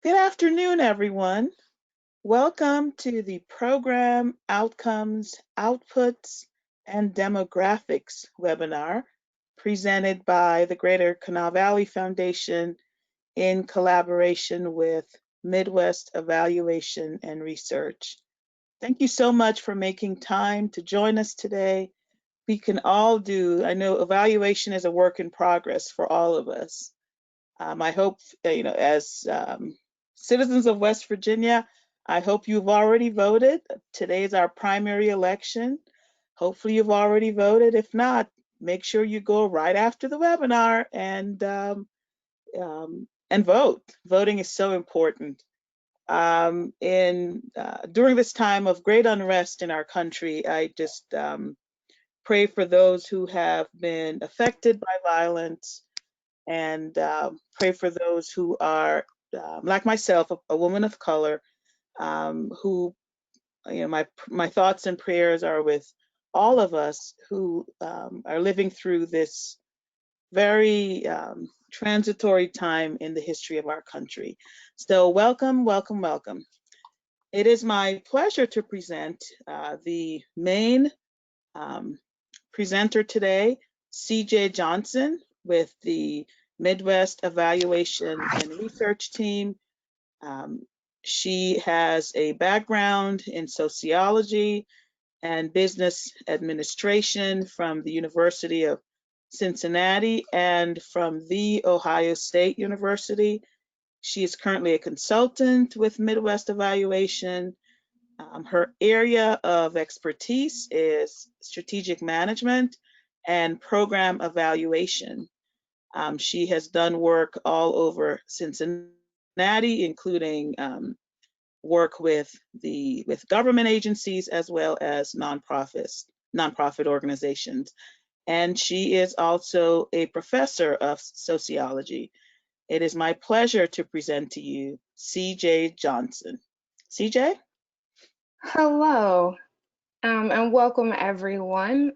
Good afternoon, everyone. Welcome to the Program Outcomes, Outputs, and Demographics webinar presented by the Greater Kanawha Valley Foundation in collaboration with Midwest Evaluation and Research. Thank you so much for making time to join us today. We can all do, I know evaluation is a work in progress for all of us. I hope, as citizens of West Virginia, I hope you've already voted. Today is our primary election. Hopefully you've already voted. If not, make sure you go right after the webinar and vote. Voting is so important. During this time of great unrest in our country, I just pray for those who have been affected by violence, and pray for those who are, like myself, a woman of color, who, my thoughts and prayers are with all of us who are living through this very transitory time in the history of our country. So welcome, welcome, welcome. It is my pleasure to present the main presenter today, CJ Johnson, with the Midwest Evaluation and Research Team. She has a background in sociology and business administration from the University of Cincinnati and from The Ohio State University. She is currently a consultant with Midwest Evaluation. Her area of expertise is strategic management and program evaluation. She has done work all over Cincinnati, including work with government agencies as well as nonprofit organizations. And she is also a professor of sociology. It is my pleasure to present to you CJ Johnson. CJ? Hello, and welcome everyone.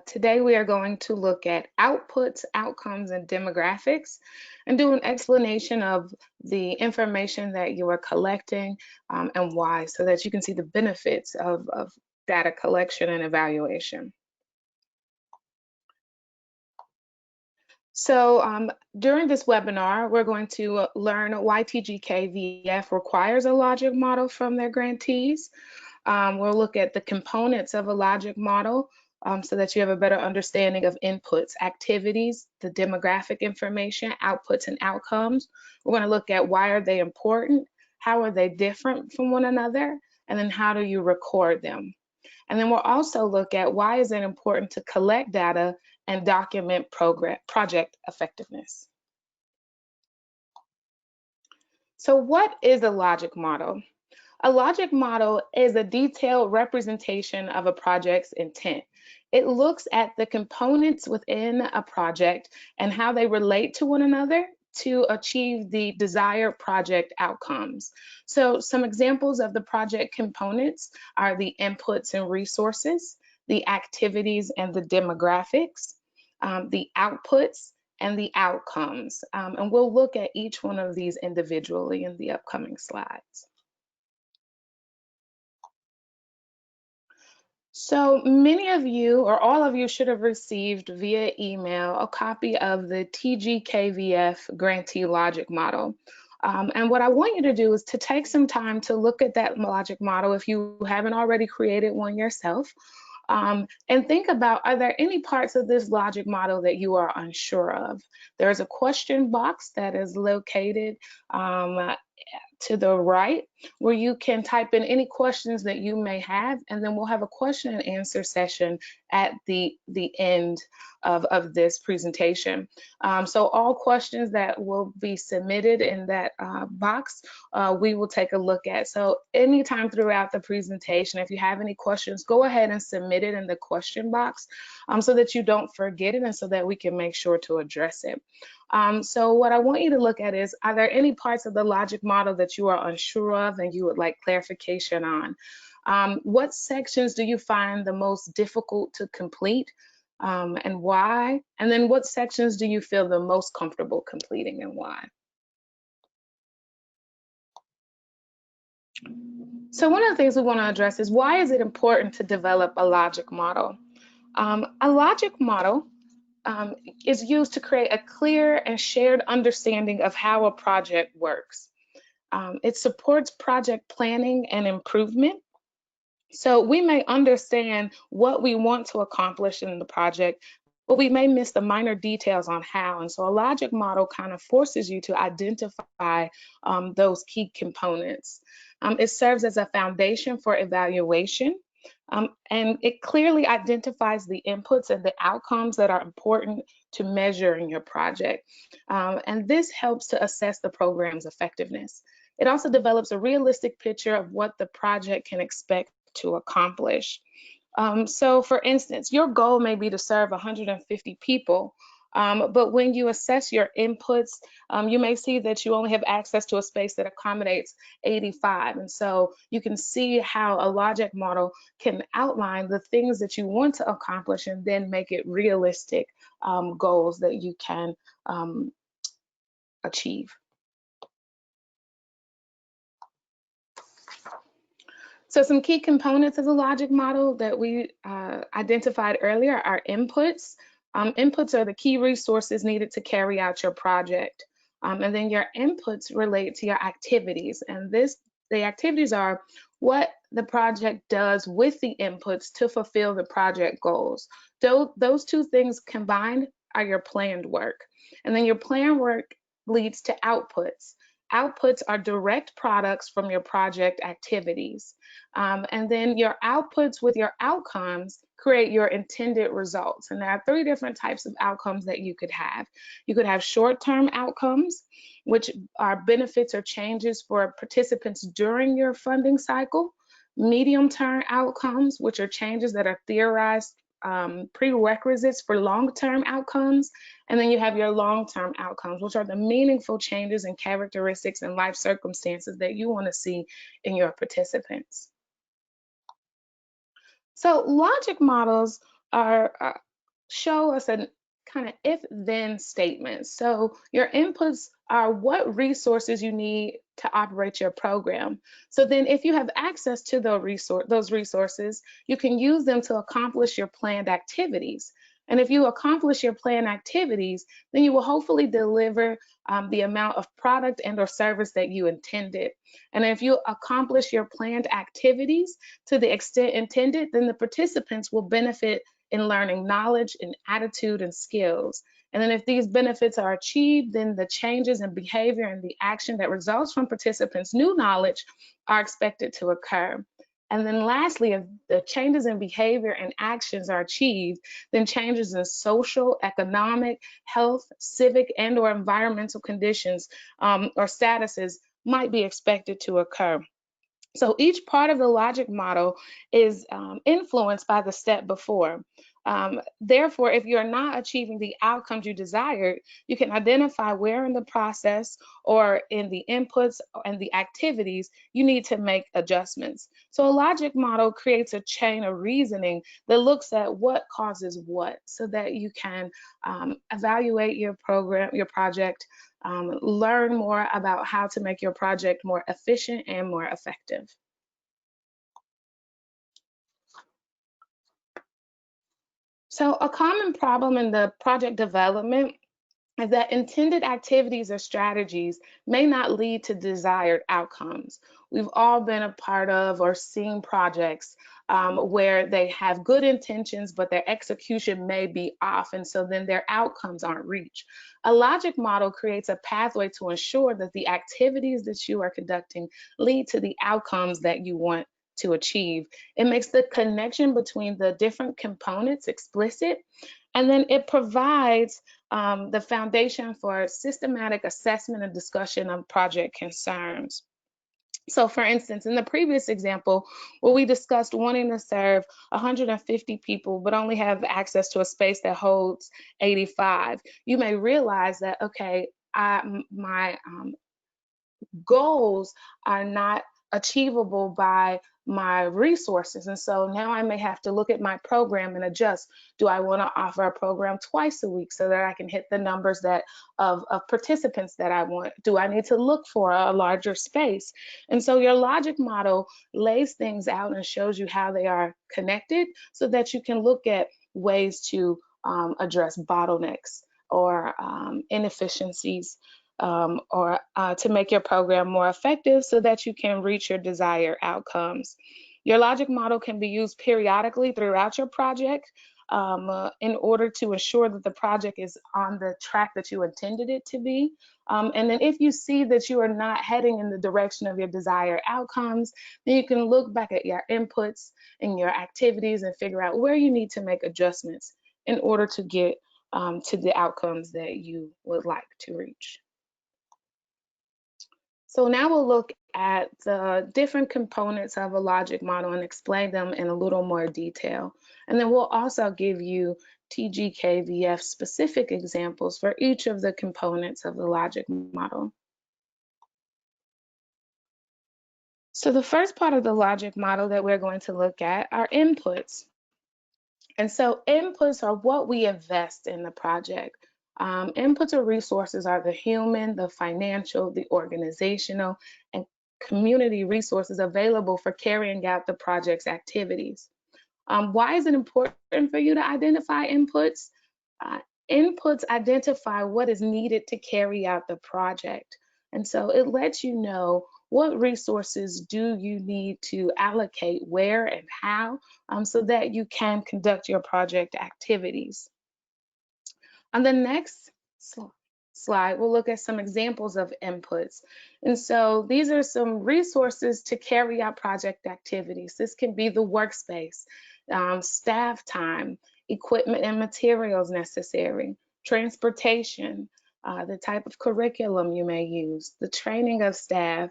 Today we are going to look at outputs, outcomes, and demographics and do an explanation of the information that you are collecting and why, so that you can see the benefits of data collection and evaluation. So during this webinar, we're going to learn why TGKF requires a logic model from their grantees. We'll look at the components of a logic model so that you have a better understanding of inputs, activities, the demographic information, outputs, and outcomes. We're going to look at why are they important, how are they different from one another, and then how do you record them. And then we'll also look at why is it important to collect data and document project effectiveness. So what is a logic model? A logic model is a detailed representation of a project's intent. It looks at the components within a project and how they relate to one another to achieve the desired project outcomes. So some examples of the project components are the inputs and resources, the activities and the demographics, the outputs, and the outcomes. And we'll look at each one of these individually in the upcoming slides. So many of you, or all of you, should have received via email a copy of the TGKVF grantee logic model. And what I want you to do is to take some time to look at that logic model if you haven't already created one yourself. And think about, are there any parts of this logic model that you are unsure of? There's a question box that is located to the right where you can type in any questions that you may have, and then we'll have a question and answer session at the end of this presentation. So all questions that will be submitted in that box, we will take a look at. So anytime throughout the presentation, if you have any questions, go ahead and submit it in the question box so that you don't forget it and so that we can make sure to address it. So what I want you to look at is, are there any parts of the logic model that you are unsure of and you would like clarification on? What sections do you find the most difficult to complete and why? And then what sections do you feel the most comfortable completing and why? So one of the things we want to address is, why is it important to develop a logic model? A logic model um, is used to create a clear and shared understanding of how a project works. It supports project planning and improvement. So we may understand what we want to accomplish in the project, but we may miss the minor details on how. And so a logic model kind of forces you to identify those key components. It serves as a foundation for evaluation. And it clearly identifies the inputs and the outcomes that are important to measure in your project. And this helps to assess the program's effectiveness. It also develops a realistic picture of what the project can expect to accomplish. So for instance, your goal may be to serve 150 people, but when you assess your inputs, you may see that you only have access to a space that accommodates 85. And so you can see how a logic model can outline the things that you want to accomplish and then make it realistic goals that you can achieve. So some key components of the logic model that we identified earlier are inputs. Inputs are the key resources needed to carry out your project. And then your inputs relate to your activities. And the activities are what the project does with the inputs to fulfill the project goals. Those two things combined are your planned work. And then your planned work leads to outputs. Outputs are direct products from your project activities. And then your outputs with your outcomes create your intended results. And there are three different types of outcomes that you could have. You could have short-term outcomes, which are benefits or changes for participants during your funding cycle. Medium-term outcomes, which are changes that are theorized prerequisites for long-term outcomes. And then you have your long-term outcomes, which are the meaningful changes in characteristics and life circumstances that you want to see in your participants. So logic models are show us a kind of if-then statement. So your inputs are what resources you need to operate your program. So then if you have access to those resources, you can use them to accomplish your planned activities. And if you accomplish your planned activities, then you will hopefully deliver the amount of product and or service that you intended. And if you accomplish your planned activities to the extent intended, then the participants will benefit in learning knowledge and attitude and skills. And then if these benefits are achieved, then the changes in behavior and the action that results from participants' new knowledge are expected to occur. And then lastly, if the changes in behavior and actions are achieved, then changes in social, economic, health, civic, and or environmental conditions or statuses might be expected to occur. So each part of the logic model is influenced by the step before. Therefore, if you're not achieving the outcomes you desired, you can identify where in the process or in the inputs and the activities you need to make adjustments. So a logic model creates a chain of reasoning that looks at what causes what, so that you can evaluate your program, your project, learn more about how to make your project more efficient and more effective. So a common problem in the project development is that intended activities or strategies may not lead to desired outcomes. We've all been a part of or seen projects where they have good intentions, but their execution may be off, and so then their outcomes aren't reached. A logic model creates a pathway to ensure that the activities that you are conducting lead to the outcomes that you want to achieve. It makes the connection between the different components explicit, and then it provides the foundation for systematic assessment and discussion of project concerns. So for instance, in the previous example, where we discussed wanting to serve 150 people, but only have access to a space that holds 85, you may realize that, okay, my goals are not achievable by my resources. And so now I may have to look at my program and adjust. Do I want to offer a program twice a week so that I can hit the numbers that of participants that I want? Do I need to look for a larger space? And so your logic model lays things out and shows you how they are connected so that you can look at ways to address bottlenecks or inefficiencies, or to make your program more effective so that you can reach your desired outcomes. Your logic model can be used periodically throughout your project in order to ensure that the project is on the track that you intended it to be. And then if you see that you are not heading in the direction of your desired outcomes, then you can look back at your inputs and your activities and figure out where you need to make adjustments in order to get to the outcomes that you would like to reach. So now we'll look at the different components of a logic model and explain them in a little more detail. And then we'll also give you TGKVF specific examples for each of the components of the logic model. So the first part of the logic model that we're going to look at are inputs. And so inputs are what we invest in the project. Inputs or resources are the human, the financial, the organizational, and community resources available for carrying out the project's activities. Why is it important for you to identify inputs? Inputs identify what is needed to carry out the project. And so it lets you know what resources do you need to allocate where and how, so that you can conduct your project activities. On the next slide, we'll look at some examples of inputs. And so these are some resources to carry out project activities. This can be the workspace, staff time, equipment and materials necessary, transportation, the type of curriculum you may use, the training of staff,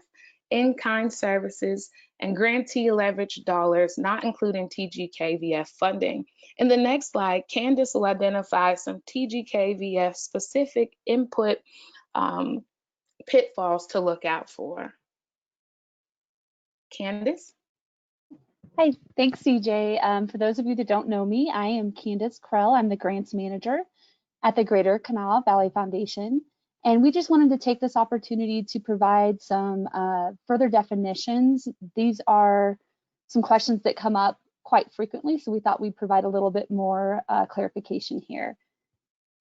in-kind services, and grantee leverage dollars, not including TGKVF funding. In the next slide, Candace will identify some TGKVF specific input pitfalls to look out for. Candace? Hi, thanks, CJ. For those of you that don't know me, I am Candace Krell. I'm the grants manager at the Greater Kanawha Valley Foundation. And we just wanted to take this opportunity to provide some further definitions. These are some questions that come up quite frequently, so we thought we'd provide a little bit more clarification here.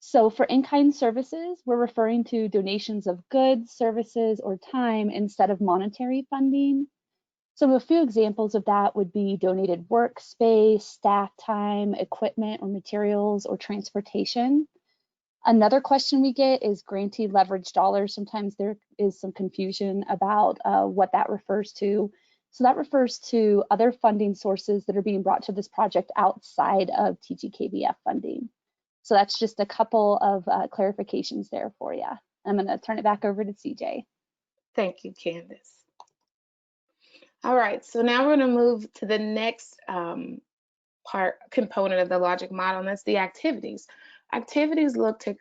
So for in-kind services, we're referring to donations of goods, services, or time instead of monetary funding. So a few examples of that would be donated workspace, staff time, equipment or materials, or transportation. Another question we get is grantee leverage dollars. Sometimes there is some confusion about what that refers to. So that refers to other funding sources that are being brought to this project outside of TGKVF funding. So that's just a couple of clarifications there for you. I'm going to turn it back over to CJ. Thank you, Candace. All right, so now we're going to move to the next component of the logic model, and that's the activities. Activities look to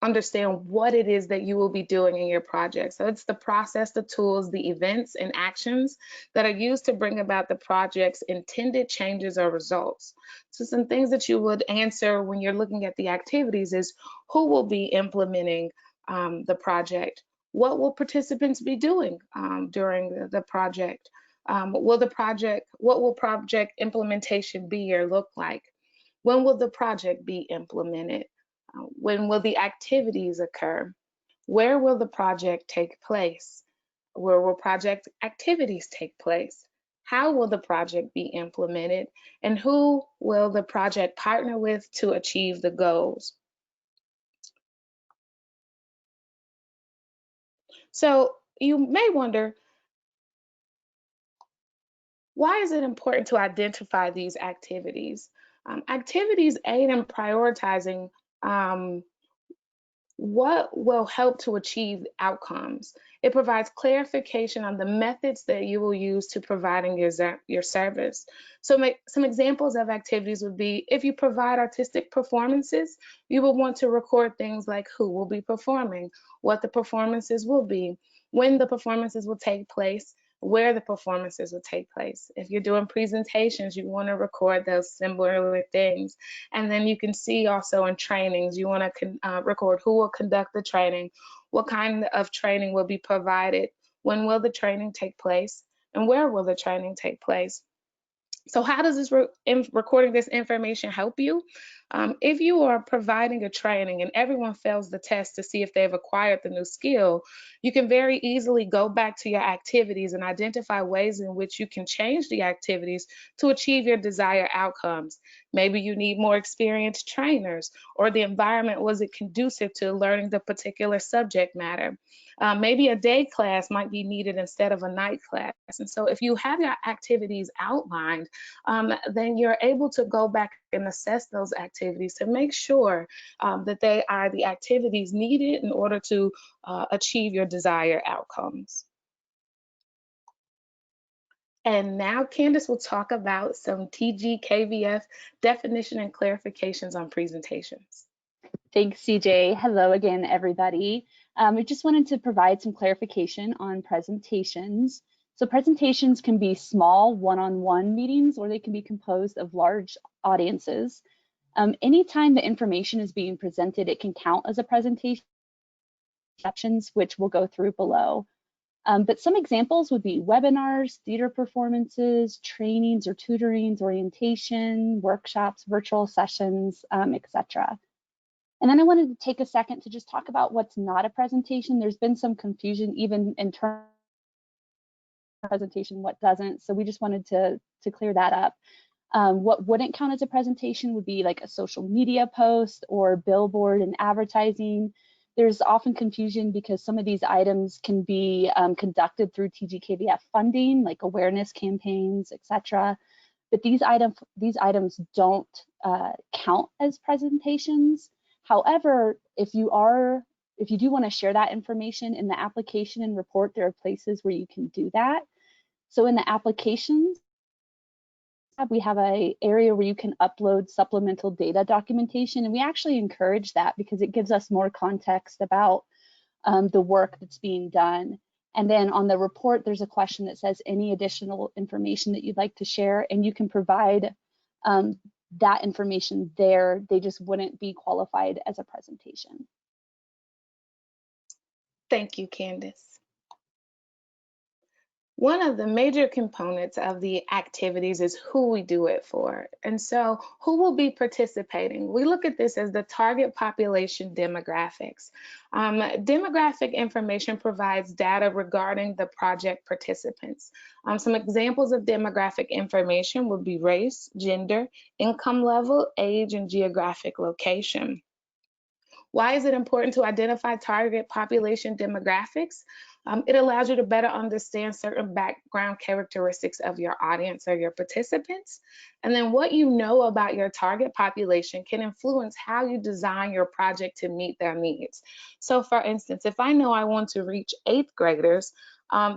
understand what it is that you will be doing in your project. So it's the process, the tools, the events and actions that are used to bring about the project's intended changes or results. So some things that you would answer when you're looking at the activities is who will be implementing the project? What will participants be doing during the project? What will project implementation be or look like? When will the project be implemented? When will the activities occur? Where will the project take place? Where will project activities take place? How will the project be implemented? And who will the project partner with to achieve the goals? So you may wonder, why is it important to identify these activities? Activities aid in prioritizing what will help to achieve outcomes. It provides clarification on the methods that you will use to providing your service. So some examples of activities would be, if you provide artistic performances, you will want to record things like who will be performing, what the performances will be, when the performances will take place, where the performances will take place. If you're doing presentations, you want to record those similar things. And then you can see also in trainings, you want to record who will conduct the training, what kind of training will be provided, when will the training take place, and where will the training take place. So how does this recording this information help you? If you are providing a training and everyone fails the test to see if they've acquired the new skill, you can very easily go back to your activities and identify ways in which you can change the activities to achieve your desired outcomes. Maybe you need more experienced trainers, or the environment wasn't conducive to learning the particular subject matter. Maybe a day class might be needed instead of a night class. And so if you have your activities outlined, then you're able to go back and assess those activities to make sure that they are the activities needed in order to achieve your desired outcomes. And now Candace will talk about some TGKVF definition and clarifications on presentations. Thanks, CJ. Hello again, everybody. We just wanted to provide some clarification on presentations. So presentations can be small one-on-one meetings, or they can be composed of large audiences. Anytime the information is being presented, it can count as a presentation, which we'll go through below. But some examples would be webinars, theater performances, trainings or tutorings, orientation, workshops, virtual sessions, etc. And then I wanted to take a second to just talk about what's not a presentation. There's been some confusion even in terms of presentation, what doesn't. So we just wanted to clear that up. What wouldn't count as a presentation would be like a social media post or billboard and advertising. There's often confusion because some of these items can be conducted through TGKVF funding, like awareness campaigns, etc. But these items don't count as presentations. However, if you do want to share that information in the application and report, there are places where you can do that. So in the applications, we have an area where you can upload supplemental data documentation, and we actually encourage that because it gives us more context about the work that's being done. And then on the report, there's a question that says any additional information that you'd like to share, and you can provide that information there. They just wouldn't be qualified as a presentation. Thank you, Candace. One of the major components of the activities is who we do it for. And so who will be participating? We look at this as the target population demographics. Demographic information provides data regarding the project participants. Some examples of demographic information would be race, gender, income level, age, and geographic location. Why is it important to identify target population demographics? It allows you to better understand certain background characteristics of your audience or your participants. And then what you know about your target population can influence how you design your project to meet their needs. So for instance, if I know I want to reach 8th graders,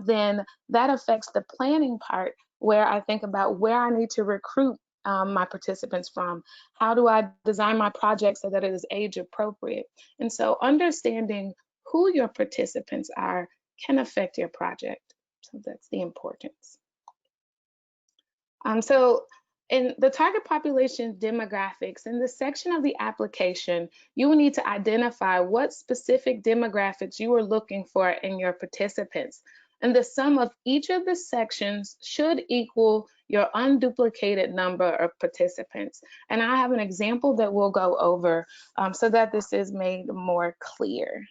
then that affects the planning part where I think about where I need to recruit my participants from. How do I design my project so that it is age appropriate? And so understanding who your participants are can affect your project. So that's the importance. So in the target population demographics, in the section of the application, you will need to identify what specific demographics you are looking for in your participants. And the sum of each of the sections should equal your unduplicated number of participants. And I have an example that we'll go over so that this is made more clear.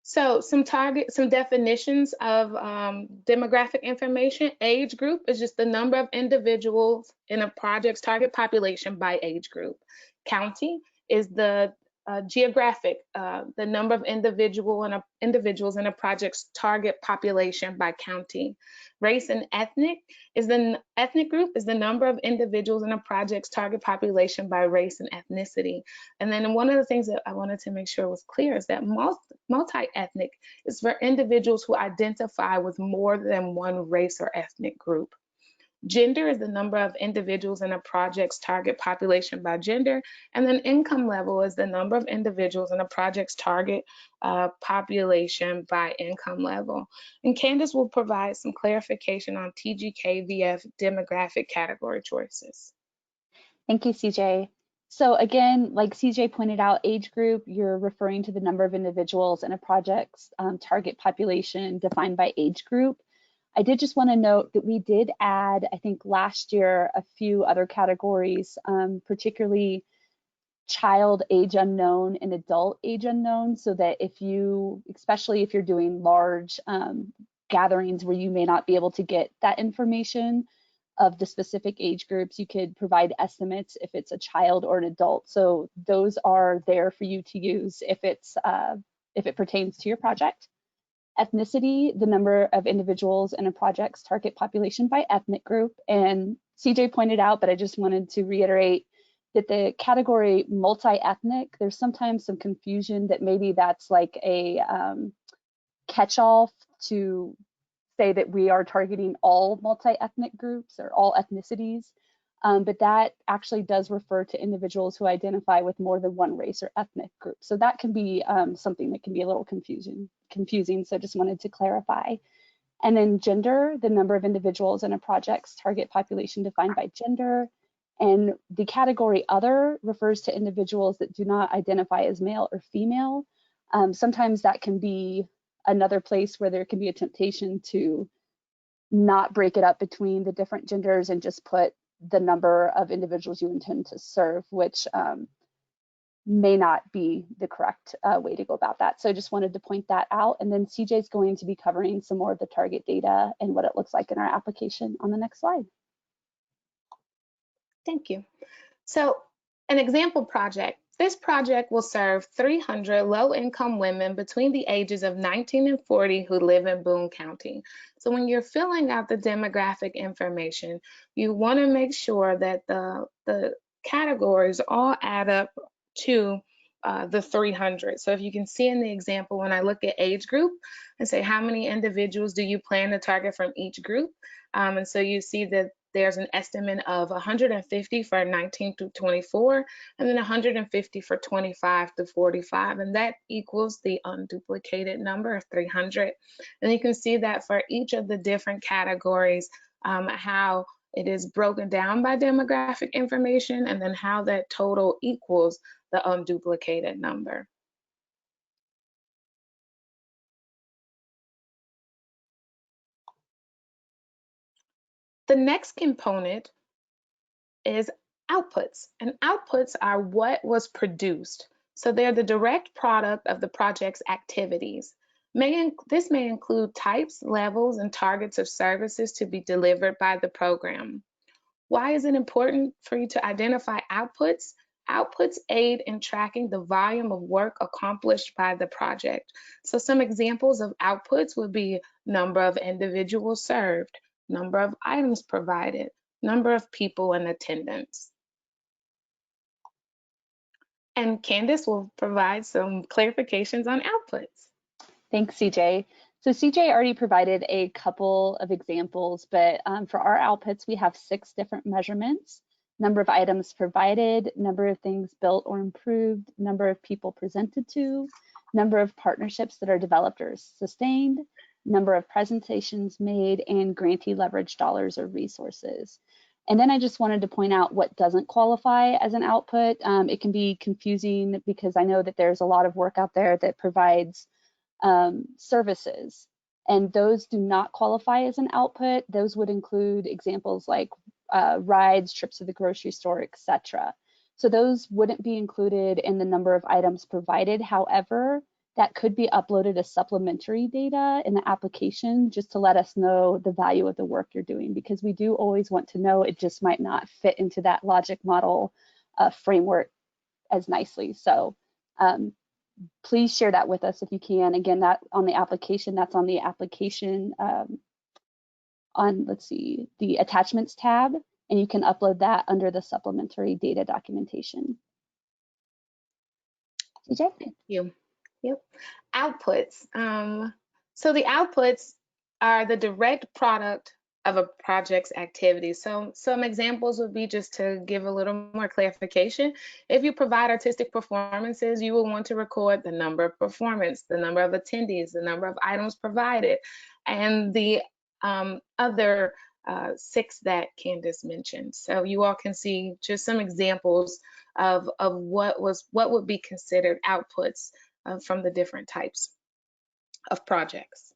So some definitions of demographic information. Age group is just the number of individuals in a project's target population by age group. County is the geographic, the number of individuals in a project's target population by county. Race and ethnic group is the number of individuals in a project's target population by race and ethnicity. And then one of the things that I wanted to make sure was clear is that multi-ethnic is for individuals who identify with more than one race or ethnic group. Gender is the number of individuals in a project's target population by gender. And then income level is the number of individuals in a project's target population by income level. And Candace will provide some clarification on TGKVF demographic category choices. Thank you, CJ. So again, like CJ pointed out, age group, you're referring to the number of individuals in a project's target population defined by age group. I did just want to note that we did add, I think last year, a few other categories, particularly child age unknown and adult age unknown, so that if you, especially if you're doing large gatherings where you may not be able to get that information of the specific age groups, you could provide estimates if it's a child or an adult. So those are there for you to use if it pertains to your project. Ethnicity, the number of individuals in a project's target population by ethnic group. And CJ pointed out, but I just wanted to reiterate that the category multi-ethnic, there's sometimes some confusion that maybe that's like a catch-all to say that we are targeting all multi-ethnic groups or all ethnicities. But that actually does refer to individuals who identify with more than one race or ethnic group. So that can be something that can be a little confusing. So just wanted to clarify. And then gender, the number of individuals in a project's target population defined by gender. And the category other refers to individuals that do not identify as male or female. Sometimes that can be another place where there can be a temptation to not break it up between the different genders and just put the number of individuals you intend to serve, which may not be the correct way to go about that. So I just wanted to point that out. And then CJ is going to be covering some more of the target data and what it looks like in our application on the next slide. Thank you. So an example project. This project will serve 300 low-income women between the ages of 19 and 40 who live in Boone County. So when you're filling out the demographic information, you want to make sure that the categories all add up to the 300. So if you can see in the example, when I look at age group and say how many individuals do you plan to target from each group, and so you see that there's an estimate of 150 for 19 to 24, and then 150 for 25 to 45, and that equals the unduplicated number of 300. And you can see that for each of the different categories, how it is broken down by demographic information, and then how that total equals the unduplicated number. The next component is outputs, and outputs are what was produced. So they're the direct product of the project's activities. This may include types, levels, and targets of services to be delivered by the program. Why is it important for you to identify outputs? Outputs aid in tracking the volume of work accomplished by the project. So some examples of outputs would be number of individuals served, number of items provided, number of people in attendance. And Candace will provide some clarifications on outputs. Thanks, CJ. So CJ already provided a couple of examples, but for our outputs, we have 6 different measurements: number of items provided, number of things built or improved, number of people presented to, number of partnerships that are developed or sustained, number of presentations made, and grantee leverage dollars or resources. And then I just wanted to point out what doesn't qualify as an output. It can be confusing because I know that there's a lot of work out there that provides services, and those do not qualify as an output. Those would include examples like rides, trips to the grocery store, etc. So those wouldn't be included in the number of items provided. However, that could be uploaded as supplementary data in the application just to let us know the value of the work you're doing, because we do always want to know. It just might not fit into that logic model framework as nicely. So please share that with us if you can. Again, that on the application, that's on the application on, let's see, the attachments tab, and you can upload that under the supplementary data documentation. CJ? Thank you. Yep. Outputs. So the outputs are the direct product of a project's activity. So some examples would be, just to give a little more clarification, if you provide artistic performances, you will want to record the number of performance, the number of attendees, the number of items provided, and the other 6 that Candace mentioned. So you all can see just some examples of what would be considered outputs from the different types of projects.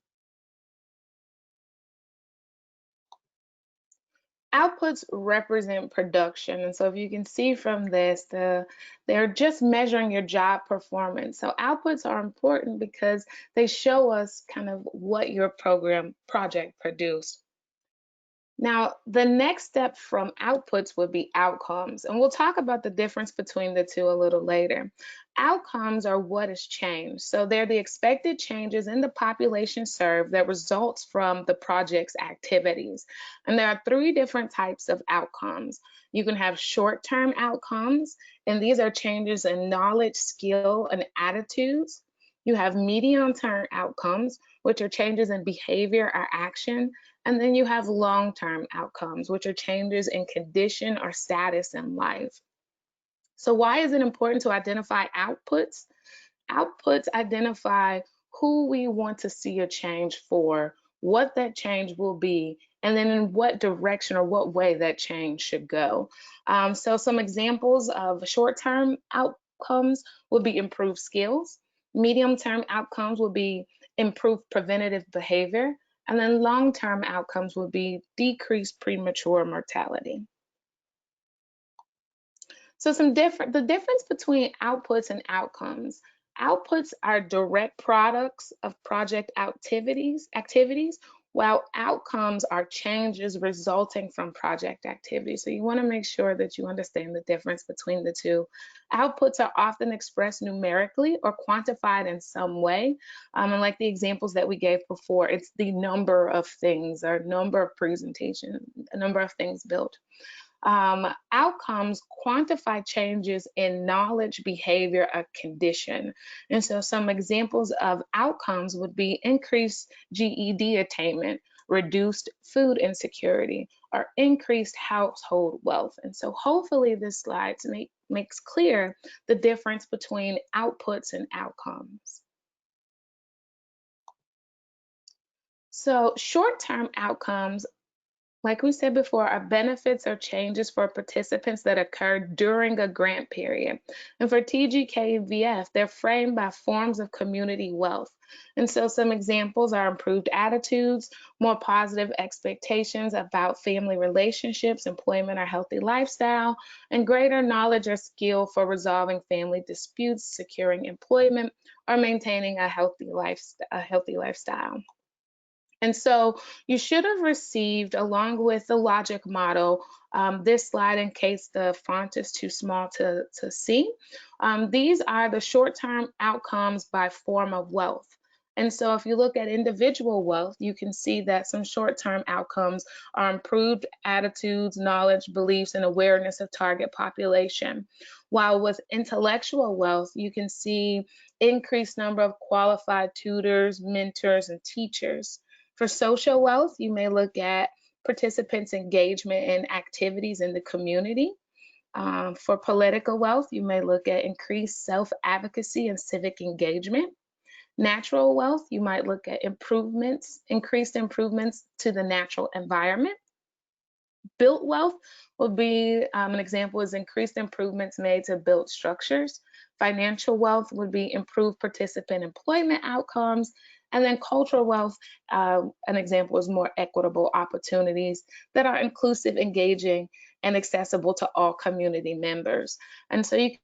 Outputs represent production, and so if you can see from this, they're just measuring your job performance. So outputs are important because they show us kind of what your project produced. Now, the next step from outputs would be outcomes, and we'll talk about the difference between the two a little later. Outcomes are what has changed. So they're the expected changes in the population served that results from the project's activities. And there are 3 different types of outcomes. You can have short-term outcomes, and these are changes in knowledge, skill, and attitudes. You have medium-term outcomes, which are changes in behavior or action. And then you have long-term outcomes, which are changes in condition or status in life. So why is it important to identify outputs? Outputs identify who we want to see a change for, what that change will be, and then in what direction or what way that change should go. So some examples of short-term outcomes would be improved skills. Medium-term outcomes would be improved preventative behavior. And then long-term outcomes would be decreased premature mortality. So the difference between outputs and outcomes. Outputs are direct products of project activities, while outcomes are changes resulting from project activities. So you want to make sure that you understand the difference between the two. Outputs are often expressed numerically or quantified in some way. And like the examples that we gave before, it's the number of things or number of presentations, a number of things built. Outcomes quantify changes in knowledge, behavior, or condition. And so some examples of outcomes would be increased GED attainment, reduced food insecurity, or increased household wealth. And so hopefully this slide makes clear the difference between outputs and outcomes. So short-term outcomes, like we said before, are benefits or changes for participants that occur during a grant period. And for TGKVF, they're framed by forms of community wealth. And so some examples are improved attitudes, more positive expectations about family relationships, employment or healthy lifestyle, and greater knowledge or skill for resolving family disputes, securing employment, or maintaining a healthy lifestyle. And so you should have received, along with the logic model, this slide in case the font is too small to see. These are the short-term outcomes by form of wealth. And so if you look at individual wealth, you can see that some short-term outcomes are improved attitudes, knowledge, beliefs, and awareness of target population. While with intellectual wealth, you can see increased number of qualified tutors, mentors, and teachers. For social wealth, you may look at participants' engagement in activities in the community. For political wealth, you may look at increased self-advocacy and civic engagement. Natural wealth, you might look at increased improvements to the natural environment. Built wealth would be, an example is increased improvements made to built structures. Financial wealth would be improved participant employment outcomes. And then cultural wealth, an example is more equitable opportunities that are inclusive, engaging, and accessible to all community members. And so you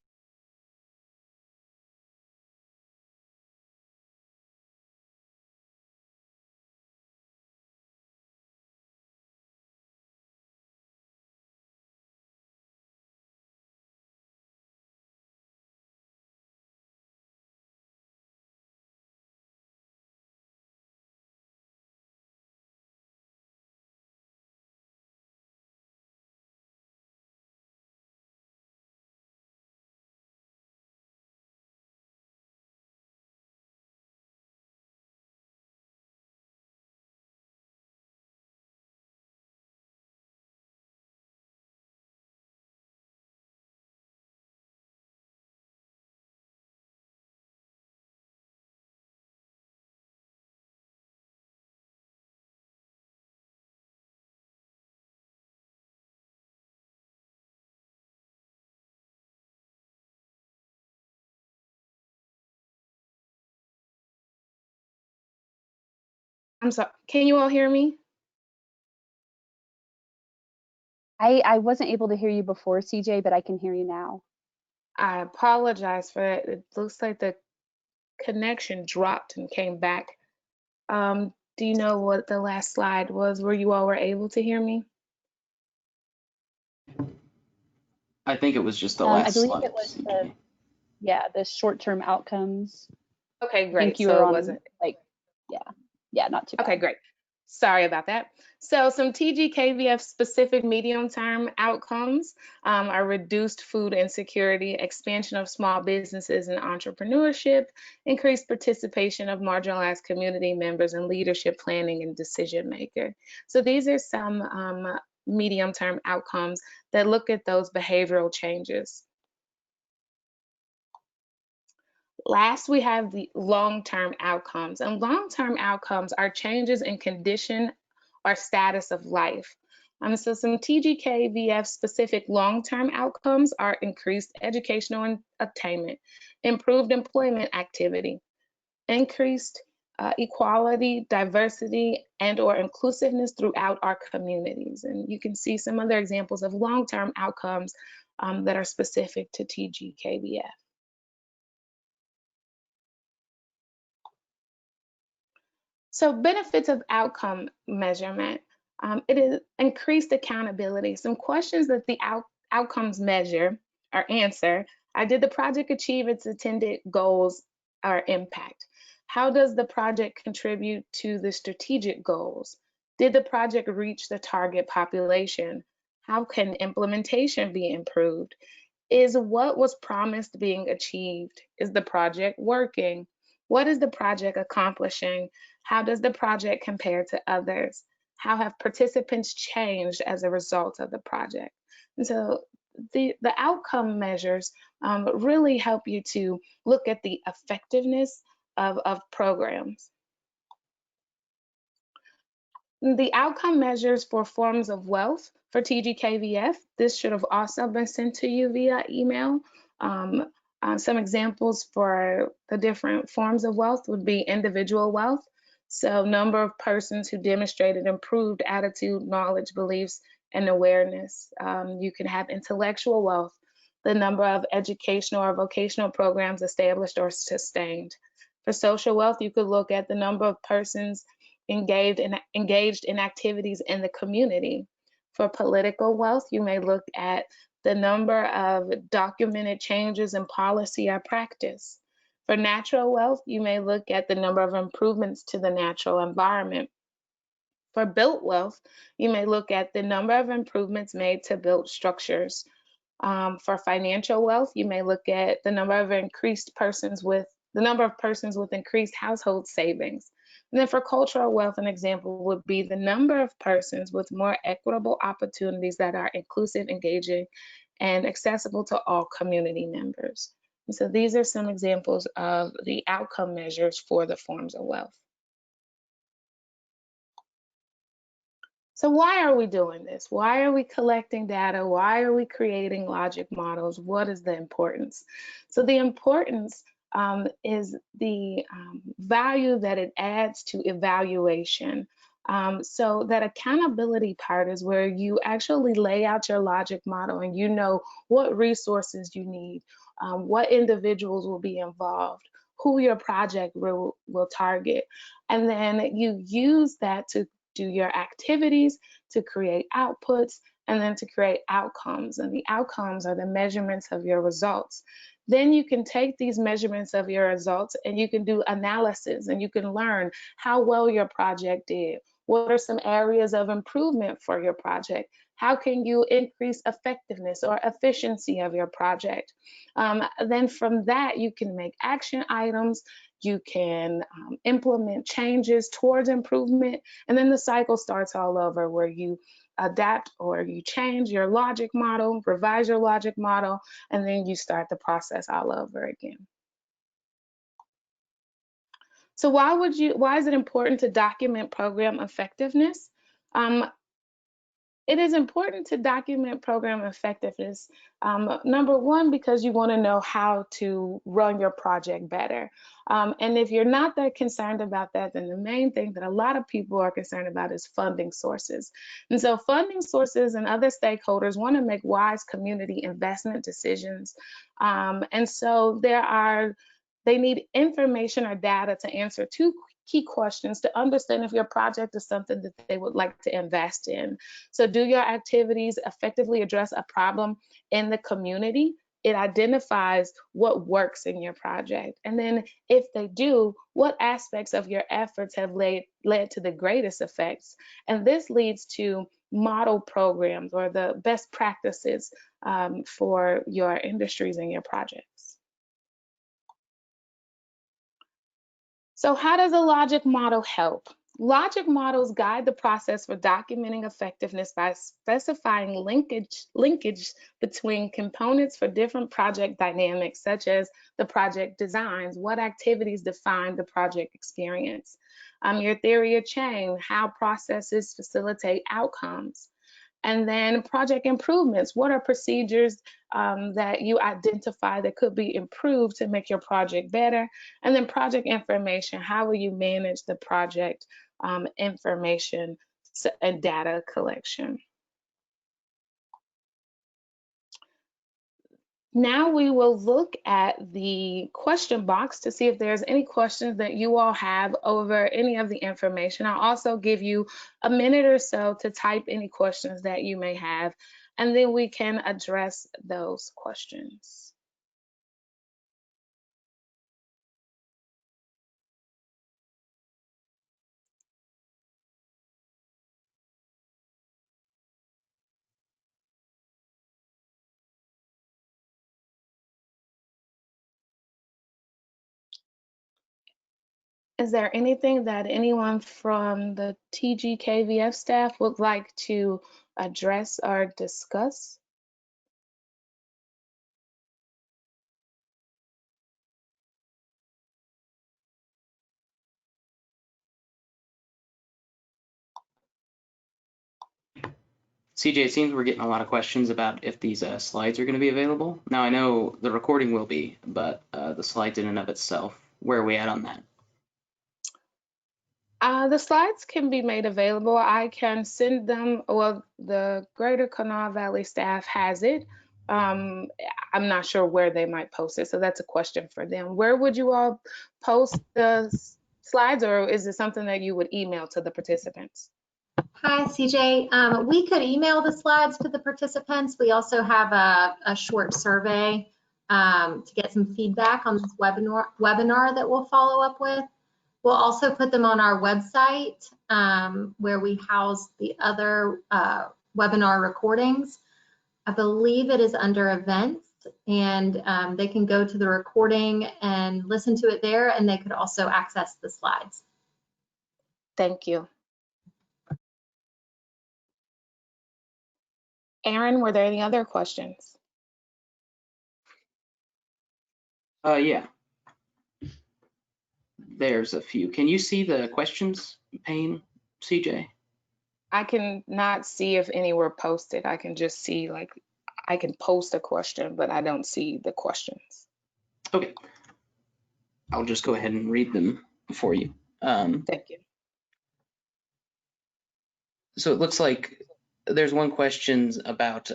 I'm sorry, can you all hear me? I wasn't able to hear you before, CJ, but I can hear you now. I apologize for that. It looks like the connection dropped and came back. Do you know what the last slide was where you all were able to hear me? I think it was just the I last believe slide, it was CJ. the short-term outcomes. Okay, I great. think you So were it on wasn't. yeah, not too Okay, bad. great. Sorry about that. So some TGKVF specific medium-term outcomes are reduced food insecurity, expansion of small businesses and entrepreneurship, increased participation of marginalized community members in leadership planning and decision maker. So these are some medium-term outcomes that look at those behavioral changes. Last, we have the long-term outcomes, and long-term outcomes are changes in condition or status of life. So some TGKVF specific long-term outcomes are increased educational attainment, improved employment activity, increased equality, diversity, and or inclusiveness throughout our communities. And you can see some other examples of long-term outcomes that are specific to TGKVF. So benefits of outcome measurement. It is increased accountability. Some questions that the outcomes measure or answer are: did the project achieve its intended goals or impact? How does the project contribute to the strategic goals? Did the project reach the target population? How can implementation be improved? Is what was promised being achieved? Is the project working? What is the project accomplishing? How does the project compare to others? How have participants changed as a result of the project? And so the outcome measures really help you to look at the effectiveness of programs. The outcome measures for forms of wealth for TGKVF, this should have also been sent to you via email. Some examples for the different forms of wealth would be individual wealth. So number of persons who demonstrated improved attitude, knowledge, beliefs, and awareness. You can have intellectual wealth, the number of educational or vocational programs established or sustained. For social wealth, you could look at the number of persons engaged in activities in the community. For political wealth, you may look at the number of documented changes in policy or practice. For natural wealth, you may look at the number of improvements to the natural environment. For built wealth, you may look at the number of improvements made to built structures. For financial wealth, you may look at the number of persons with increased household savings. And then for cultural wealth, an example would be the number of persons with more equitable opportunities that are inclusive, engaging, and accessible to all community members. And so these are some examples of the outcome measures for the forms of wealth. So why are we doing this? Why are we collecting data? Why are we creating logic models? What is the importance? So the importance is the value that it adds to evaluation. So that accountability part is where you actually lay out your logic model and you know what resources you need, what individuals will be involved, who your project will target. And then you use that to do your activities, to create outputs, and then to create outcomes. And the outcomes are the measurements of your results. Then you can take these measurements of your results and you can do analysis and you can learn how well your project did. What are some areas of improvement for your project? How can you increase effectiveness or efficiency of your project? Then from that, you can make action items, you can implement changes towards improvement, and then the cycle starts all over where you adapt or you change your logic model, revise your logic model, and then you start the process all over again. So why is it important to document program effectiveness? It is important to document program effectiveness. Number one, because you want to know how to run your project better. And if you're not that concerned about that, then the main thing that a lot of people are concerned about is funding sources. And so funding sources and other stakeholders want to make wise community investment decisions. And so they need information or data to answer two key questions to understand if your project is something that they would like to invest in. So do your activities effectively address a problem in the community? It identifies what works in your project. And then if they do, what aspects of your efforts have led to the greatest effects? And this leads to model programs or the best practices for your industries and your projects. So how does a logic model help? Logic models guide the process for documenting effectiveness by specifying linkage between components for different project dynamics, such as the project designs, what activities define the project experience, your theory of change, how processes facilitate outcomes. And then project improvements. What are procedures that you identify that could be improved to make your project better? And then project information. How will you manage the project information and data collection? Now we will look at the question box to see if there's any questions that you all have over any of the information. I'll also give you a minute or so to type any questions that you may have, and then we can address those questions. Is there anything that anyone from the TGKVF staff would like to address or discuss? CJ, it seems we're getting a lot of questions about if these slides are going to be available. Now, I know the recording will be, but the slides in and of itself, where are we at on that? The slides can be made available. I can send them, well, the Greater Kanawha Valley staff has it. I'm not sure where they might post it, so that's a question for them. Where would you all post the slides, or is it something that you would email to the participants? Hi, CJ. We could email the slides to the participants. We also have a short survey to get some feedback on this webinar that we'll follow up with. We'll also put them on our website where we house the other webinar recordings. I believe it is under events, and they can go to the recording and listen to it there, and they could also access the slides. Thank you. Aaron, were there any other questions? Yeah. There's a few. Can you see the questions pane, CJ? I can not see if any were posted. I can just see, like, I can post a question, but I don't see the questions. Okay. I'll just go ahead and read them for you. Thank you. So it looks like there's one question about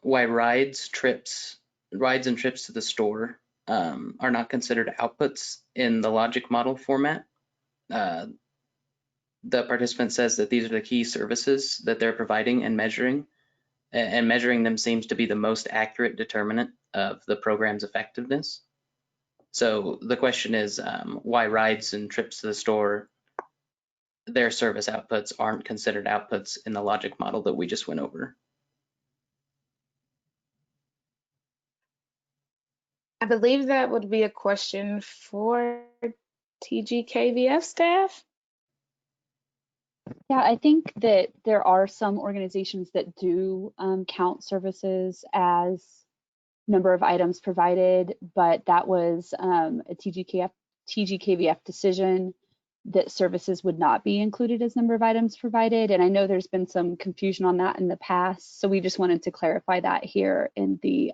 why rides and trips to the store are not considered outputs in the logic model format. The participant says that these are the key services that they're providing and measuring them seems to be the most accurate determinant of the program's effectiveness. So the question is why rides and trips to the store, their service outputs, aren't considered outputs in the logic model that we just went over. I believe that would be a question for TGKVF staff. Yeah, I think that there are some organizations that do count services as number of items provided, but that was a TGKVF decision that services would not be included as number of items provided. And I know there's been some confusion on that in the past. So we just wanted to clarify that here in the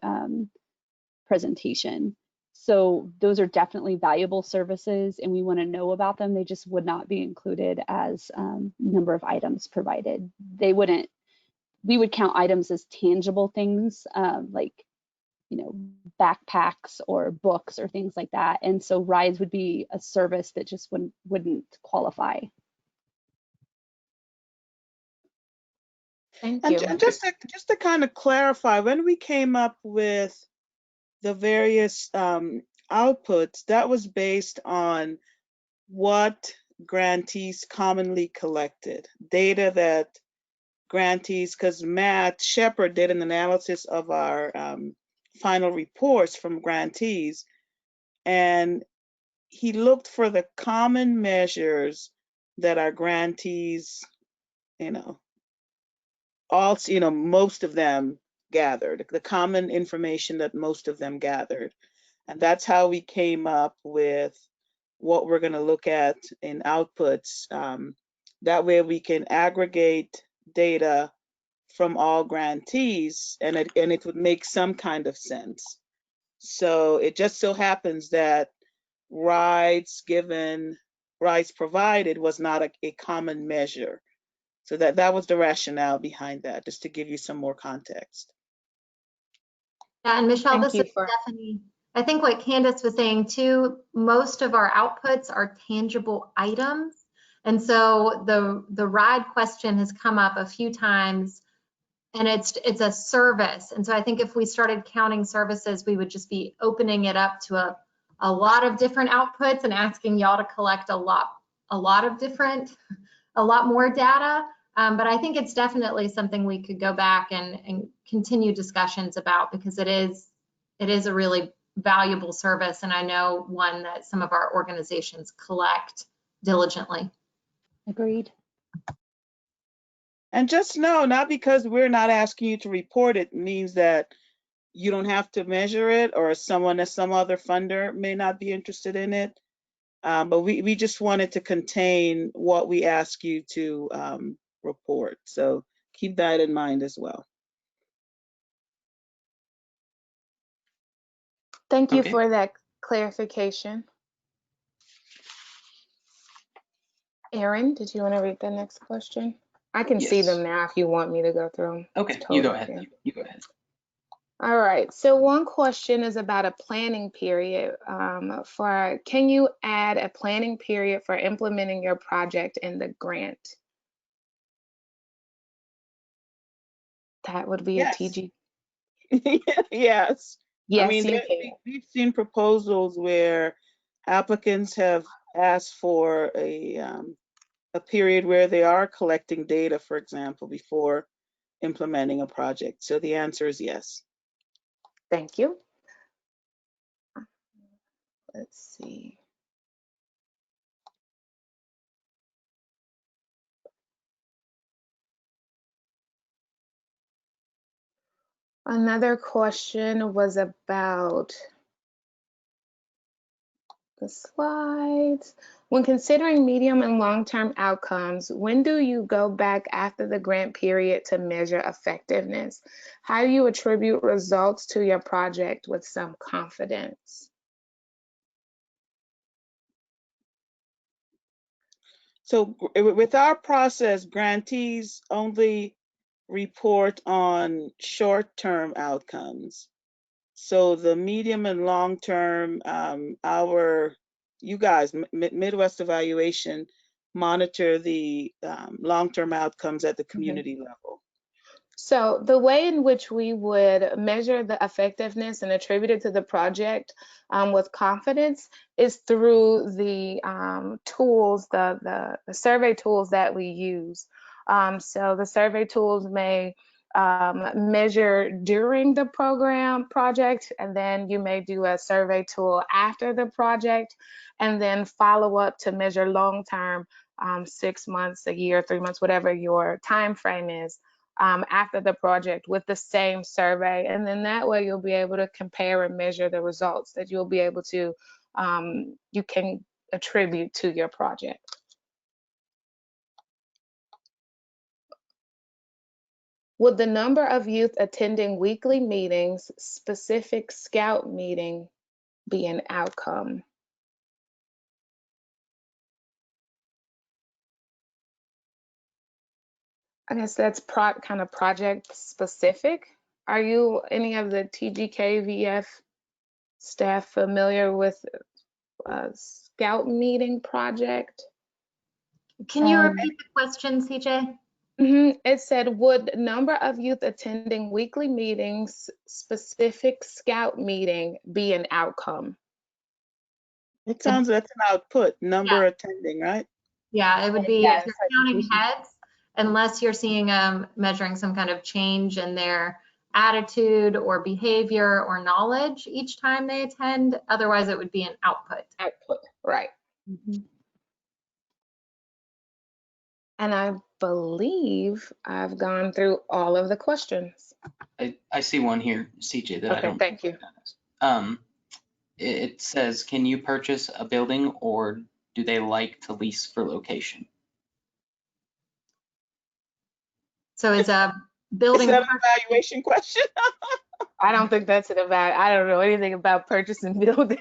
presentation. So those are definitely valuable services and we want to know about them. They just would not be included as number of items provided. They wouldn't, we would count items as tangible things like, you know, backpacks or books or things like that. And so rides would be a service that just wouldn't qualify. Thank And you. just to kind of clarify, when we came up with the various outputs, that was based on what grantees commonly collected, data that grantees, because Matt Shepard did an analysis of our final reports from grantees, and he looked for the common measures that our grantees, most of them gathered, the common information that most of them gathered. And that's how we came up with what we're going to look at in outputs. That way we can aggregate data from all grantees and it would make some kind of sense. So it just so happens that rides provided was not a common measure. So that was the rationale behind that, just to give you some more context. Yeah, and Michelle, Thank this you is for Stephanie. I think what Candace was saying too, most of our outputs are tangible items. And so the ride question has come up a few times and it's a service. And so I think if we started counting services, we would just be opening it up to a lot of different outputs and asking y'all to collect a lot more data. But I think it's definitely something we could go back and continue discussions about because it is a really valuable service. And I know one that some of our organizations collect diligently. Agreed. And just know, not because we're not asking you to report it means that you don't have to measure it or some other funder may not be interested in it. But we just wanted to contain what we ask you to report. So keep that in mind as well. Thank you Okay. for that clarification. Aaron, did you want to read the next question? I can see Yes. them now if you want me to go through them. Okay, you go ahead. You go ahead. All right, so one question is about a planning period. Can you add a planning period for implementing your project in the grant? That would be Yes. a TG. Yes. Yes, I mean, you can. we've seen proposals where applicants have asked for a period where they are collecting data, for example, before implementing a project. So the answer is yes. Thank you. Let's see. Another question was about the slides. When considering medium and long-term outcomes, when do you go back after the grant period to measure effectiveness? How do you attribute results to your project with some confidence? So with our process, grantees only report on short-term outcomes. So the medium and long-term, you guys, Midwest Evaluation, monitor the long-term outcomes at the community level. So the way in which we would measure the effectiveness and attribute it to the project with confidence is through the tools, the survey tools that we use. So the survey tools may measure during the project, and then you may do a survey tool after the project, and then follow up to measure long-term, 6 months, a year, 3 months, whatever your time frame is. After the project with the same survey, and then that way you'll be able to compare and measure the results that you'll be able to you can attribute to your project. Would the number of youth attending weekly meetings, specific scout meeting, be an outcome? I guess that's kind of project specific. Are you, any of the TGKVF staff, familiar with scout meeting project? Can you repeat the question, CJ? It said, would number of youth attending weekly meetings, specific scout meeting, be an outcome? It sounds that's an output, number attending, right? Yeah, it would be Yeah, if you're counting heads, unless you're seeing measuring some kind of change in their attitude or behavior or knowledge each time they attend. Otherwise, it would be an output. Output, right. And I believe I've gone through all of the questions. I see one here, CJ, that I Okay, don't. thank you. It says, can you purchase a building or do they like to lease for location? So is a Is building that an evaluation question? I don't think that's an I don't know anything about purchasing buildings.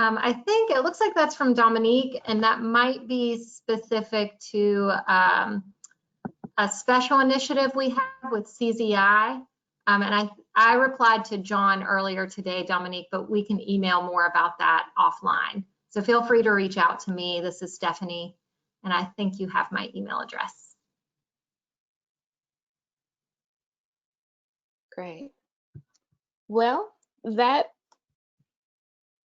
I think it looks like that's from Dominique, and that might be specific to a special initiative we have with CZI. And I replied to John earlier today, Dominique, but we can email more about that offline. So feel free to reach out to me. This is Stephanie, and I think you have my email address. Great. Well, that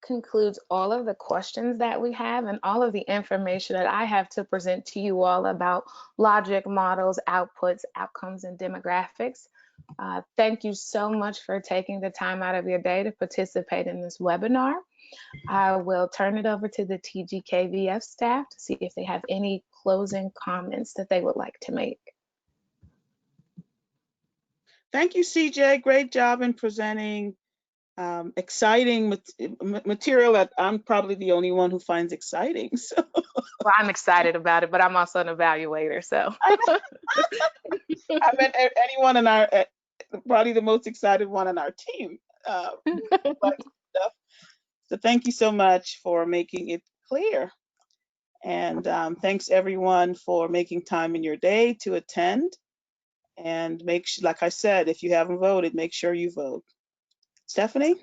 concludes all of the questions that we have and all of the information that I have to present to you all about logic models, outputs, outcomes, and demographics. Thank you so much for taking the time out of your day to participate in this webinar. I will turn it over to the TGKVF staff to see if they have any closing comments that they would like to make. Thank you, CJ. Great job in presenting exciting material that I'm probably the only one who finds exciting. So. Well, I'm excited about it, but I'm also an evaluator, so. I meant anyone in our, probably the most excited one on our team. So thank you so much for making it clear. And thanks everyone for making time in your day to attend. And make sure, like I said, if you haven't voted, make sure you vote. Stephanie?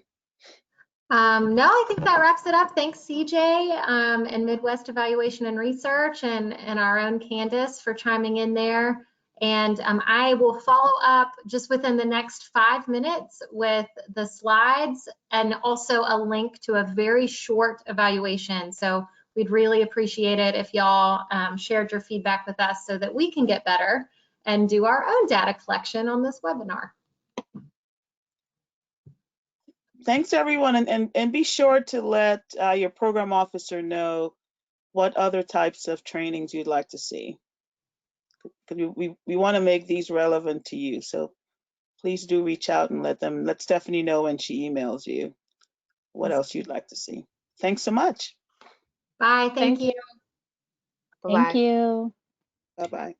No, I think that wraps it up. Thanks, CJ and Midwest Evaluation and Research and our own Candace for chiming in there. And I will follow up just within the next 5 minutes with the slides and also a link to a very short evaluation. So we'd really appreciate it if y'all shared your feedback with us so that we can get better and do our own data collection on this webinar. Thanks everyone, and be sure to let your program officer know what other types of trainings you'd like to see. We want to make these relevant to you, so please do reach out and let Stephanie know when she emails you what else you'd like to see. Thanks so much. Bye. Thank you. Thank you. Bye-bye.